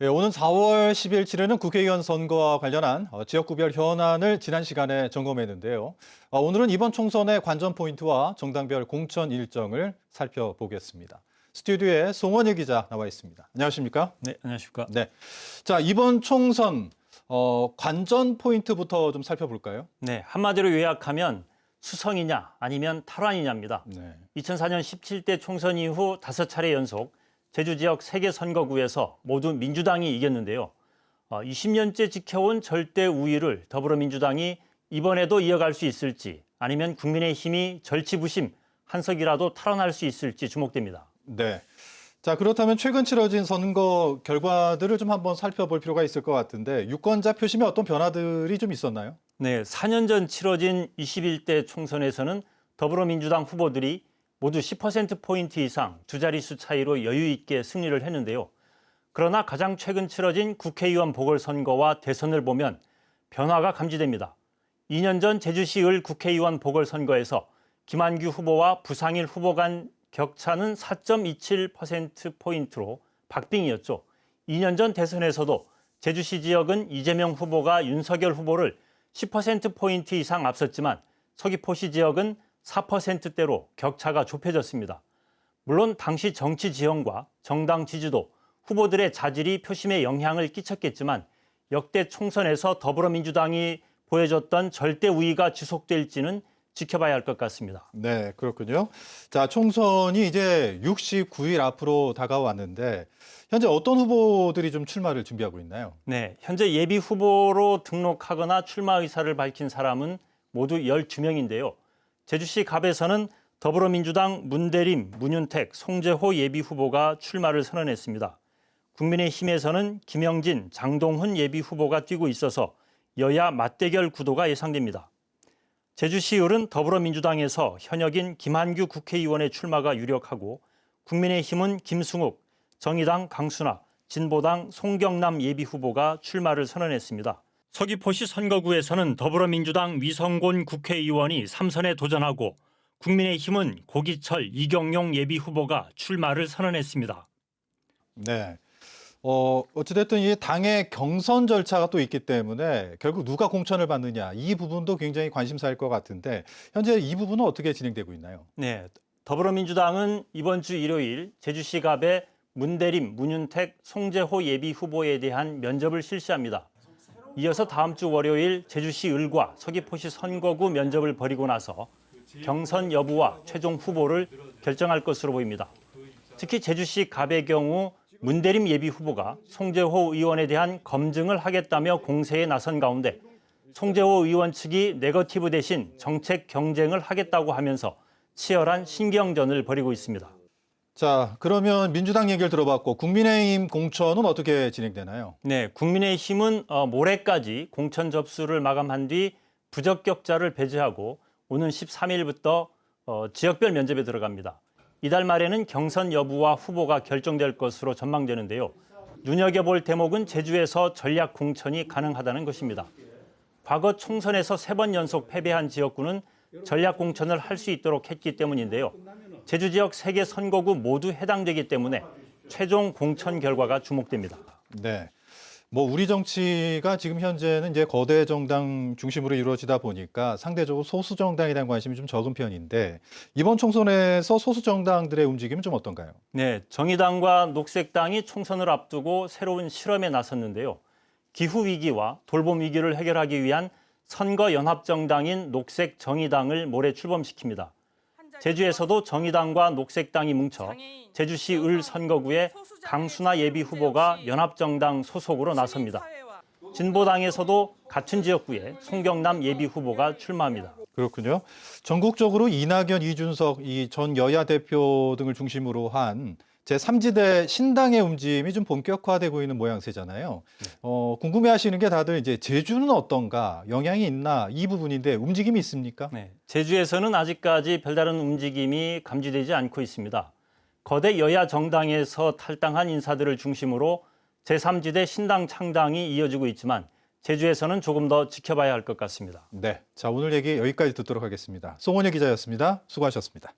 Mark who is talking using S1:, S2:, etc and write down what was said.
S1: 네, 오는 4월 10일 치르는 국회의원 선거와 관련한 지역구별 현안을 지난 시간에 점검했는데요. 오늘은 이번 총선의 관전 포인트와 정당별 공천 일정을 살펴보겠습니다. 스튜디오에 송원일 기자 나와 있습니다. 안녕하십니까?
S2: 네, 안녕하십니까?
S1: 네. 자, 이번 총선 관전 포인트부터 좀 살펴볼까요?
S2: 네, 한마디로 요약하면 수성이냐 아니면 탈환이냐입니다.
S1: 네.
S2: 2004년 17대 총선 이후 5차례 연속 제주 지역 3개 선거구에서 모두 민주당이 이겼는데요. 20년째 지켜온 절대 우위를 더불어민주당이 이번에도 이어갈 수 있을지 아니면 국민의힘이 절치부심 한 석이라도 탈환할 수 있을지 주목됩니다.
S1: 네. 자, 그렇다면 최근 치러진 선거 결과들을 좀 한번 살펴볼 필요가 있을 것 같은데 유권자 표심에 어떤 변화들이 좀 있었나요?
S2: 네, 4년 전 치러진 21대 총선에서는 더불어민주당 후보들이 모두 10%포인트 이상 두 자릿수 차이로 여유 있게 승리를 했는데요. 그러나 가장 최근 치러진 국회의원 보궐선거와 대선을 보면 변화가 감지됩니다. 2년 전 제주시 을 국회의원 보궐선거에서 김한규 후보와 부상일 후보 간 격차는 4.27%포인트로 박빙이었죠. 2년 전 대선에서도 제주시 지역은 이재명 후보가 윤석열 후보를 10%포인트 이상 앞섰지만 서귀포시 지역은 4%대로 격차가 좁혀졌습니다. 물론 당시 정치 지형과 정당 지지도, 후보들의 자질이 표심에 영향을 끼쳤겠지만 역대 총선에서 더불어민주당이 보여줬던 절대 우위가 지속될지는 지켜봐야 할 것 같습니다.
S1: 네, 그렇군요. 자, 총선이 이제 69일 앞으로 다가왔는데 현재 어떤 후보들이 좀 출마를 준비하고 있나요?
S2: 네, 현재 예비 후보로 등록하거나 출마 의사를 밝힌 사람은 모두 12명인데요. 제주시 갑에서는 더불어민주당 문대림, 문윤택, 송재호 예비 후보가 출마를 선언했습니다. 국민의힘에서는 김영진, 장동훈 예비 후보가 뛰고 있어서 여야 맞대결 구도가 예상됩니다. 제주시 을은 더불어민주당에서 현역인 김한규 국회의원의 출마가 유력하고 국민의힘은 김승욱, 정의당 강순아, 진보당 송경남 예비 후보가 출마를 선언했습니다. 서귀포시 선거구에서는 더불어민주당 위성곤 국회의원이 3선에 도전하고 국민의힘은 고기철, 이경용 예비 후보가 출마를 선언했습니다.
S1: 네. 어찌됐든 이 당의 경선 절차가 또 있기 때문에 결국 누가 공천을 받느냐 이 부분도 굉장히 관심사일 것 같은데 현재 이 부분은 어떻게 진행되고 있나요?
S2: 네, 더불어민주당은 이번 주 일요일 제주시 갑에 문대림, 문윤택, 송재호 예비 후보에 대한 면접을 실시합니다. 이어서 다음 주 월요일 제주시 을과 서귀포시 선거구 면접을 벌이고 나서 경선 여부와 최종 후보를 결정할 것으로 보입니다. 특히 제주시 갑의 경우 문대림 예비 후보가 송재호 의원에 대한 검증을 하겠다며 공세에 나선 가운데 송재호 의원 측이 네거티브 대신 정책 경쟁을 하겠다고 하면서 치열한 신경전을 벌이고 있습니다.
S1: 자, 그러면 민주당 얘기를 들어봤고 국민의힘 공천은 어떻게 진행되나요?
S2: 네, 국민의힘은 모레까지 공천 접수를 마감한 뒤 부적격자를 배제하고 오는 13일부터 지역별 면접에 들어갑니다. 이달 말에는 경선 여부와 후보가 결정될 것으로 전망되는데요. 눈여겨볼 대목은 제주에서 전략 공천이 가능하다는 것입니다. 과거 총선에서 3번 연속 패배한 지역구는 전략 공천을 할 수 있도록 했기 때문인데요. 제주 지역 3개 선거구 모두 해당되기 때문에 최종 공천 결과가 주목됩니다.
S1: 네. 우리 정치가 지금 현재는 이제 거대 정당 중심으로 이루어지다 보니까 상대적으로 소수 정당에 대한 관심이 좀 적은 편인데 이번 총선에서 소수 정당들의 움직임은 좀 어떤가요?
S2: 네, 정의당과 녹색당이 총선을 앞두고 새로운 실험에 나섰는데요. 기후 위기와 돌봄 위기를 해결하기 위한 선거 연합정당인 녹색 정의당을 모레 출범시킵니다. 제주에서도 정의당과 녹색당이 뭉쳐 제주시 을 선거구에 강순아 예비 후보가 연합정당 소속으로 나섭니다. 진보당에서도 같은 지역구에 송경남 예비 후보가 출마합니다.
S1: 그렇군요. 전국적으로 이낙연, 이준석 이 전 여야 대표 등을 중심으로 한 제3지대 신당의 움직임이 좀 본격화되고 있는 모양새잖아요. 궁금해하시는 게 다들 이제 제주는 어떤가, 영향이 있나 이 부분인데 움직임이 있습니까?
S2: 네, 제주에서는 아직까지 별다른 움직임이 감지되지 않고 있습니다. 거대 여야 정당에서 탈당한 인사들을 중심으로 제3지대 신당 창당이 이어지고 있지만 제주에서는 조금 더 지켜봐야 할 것 같습니다.
S1: 네, 자 오늘 얘기 여기까지 듣도록 하겠습니다. 송원일 기자였습니다. 수고하셨습니다.